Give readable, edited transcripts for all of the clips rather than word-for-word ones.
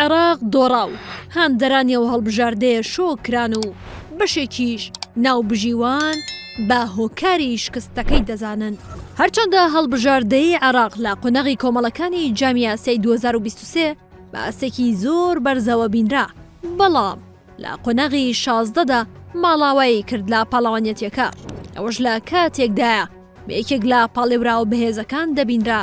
عێراق دۆڕاو هاندەرانی و هەڵبژاردەیە شۆکران و بەشێکیش ناوبژیوان بە هۆکاری شکستەکەی دەزانن. هەرچەندە هەڵبژاردەی عێراق لە قۆنەغی کۆمەڵەکانی جامی ئاسیای 2023 بە ئاسێکی زۆر بەرزەوە بینرا، بەڵام لە قۆنەغی 16دا ماڵاوایی کرد لە پاڵەوانیەتیەکە. ئەوەش لە کاتێکدایە بە یەکێک لە پاڵێوراوە بەهێزەکان دەبینرا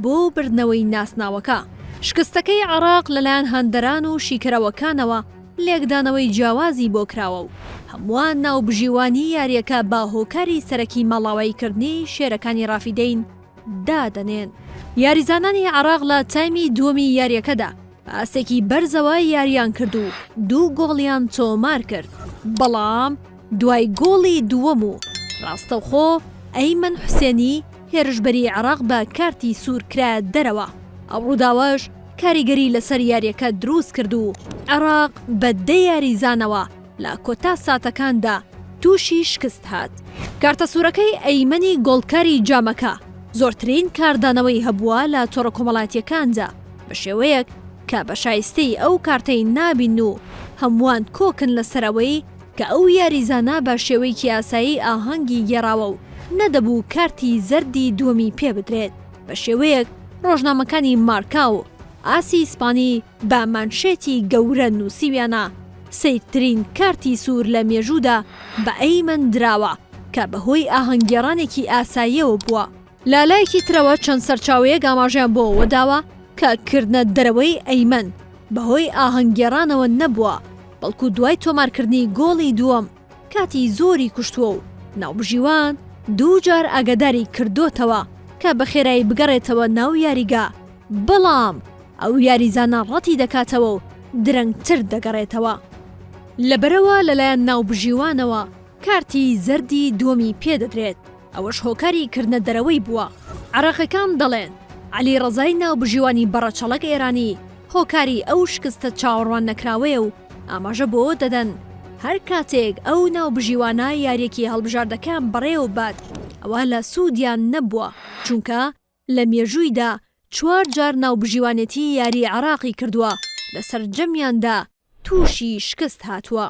بۆ بردنەوەی ناسناوەکە. شکستەکەی عێراق لەلایەن هەندەران و شیکەرەوەکانەوە لێکدانەوەی جیاوازی بۆ کراوە و هەمووان ناوبژیوانی یاریەکە با هۆکاری سەرەکی ماڵاواییکردنی شێرەکانی ڕافیدەین دادەنێن. یاریزانانی عێراق لە تایمی دووەمی یاریەکەدا ئاسێکی بەرزەوە یاریان کرد و 2 گۆڵیان تۆمار کرد، بەڵام دوای گۆڵی دووەم و ڕاستەوخۆ ئەیمن حوسێنی هێرشبەری عێراق بە کارتی سوور کرا دەرەوە. ئەوڕووداوەش کاریگەری لەسەر یاریەکە دروست کرد و عێراق بە 10 یاریزانەوە لە کۆتا ساتەکاندا تووشی شکست هات. کارتە سوورەکەی ئەیمەنی گۆڵکاری جامەکە زۆرترین کاردانەوەی هەبووە لە تۆڕە کۆمەڵاتیەکاندا، بە شێوەیەک کە بە شایستەی ئەو کارتەی نابین و هەمووان کۆکن لەسەرەوەی کە ئەو یاریزانە بە شێوەیەکی ئاسایی ئاهەنگی گێڕاوە و نەدەبوو کارتی زەردی دووەمی پێ بدرێت. بە شێوەیەک ڕۆژنامەکانی مارکا و ئاسی ئیسپانی بە مانشێتی گەورە نووسیویانە سەیرترین کارتی سوور لە مێژوودا بە ئەیمن دراوە کە بەهۆی ئاهەنگگێڕانێکی ئاساییەوە بووە. لالایەکی ترەوە چەند سەرچاوەیەک ئاماژیان بۆ ئەوەداوە کە کردنە دەرەوەی ئەیمن بەهۆی ئاهەنگگێڕانەوە نەبووە، بەڵکو دوای تۆمارکردنی گۆڵی دووەم کاتی زۆری کوشتووە و ناوبژیوان 2 جار ئاگاداری کردوتەوە کە بە خێرایی بگەڕێتەوە ناو یاریگا، بەڵام ئەو یاریزانە ڕەتی دەکاتەوە و درەنگتر دەگەڕێتەوە. لەبەرەوە لەلایەن ناوبژیوانەوە کارتی زەردی دووەمی پێدەدرێت، ئەوەش هۆکاری کردنە دەرەوەی بووە. عێراقیەکان دەڵێن عەلی ڕەزای ناوبژیوانی بەڕەچەڵەک ئێرانی هۆکاری ئەو شکستە چاوەڕوان نەکراوەیە و ئاماژە بۆ دەدەن هەر کاتێک ئەو ناوبژیوانە یاریەکی هەڵبژاردەکان بەڕێوە بات ئەوە لە سوودیان نەبووە، چونکە لە مێژوویدا 4 جار ناوبژیوانێتی یاری عێراقی کردووە، لە سەرجەمیاندا تووشی شکست هاتووە.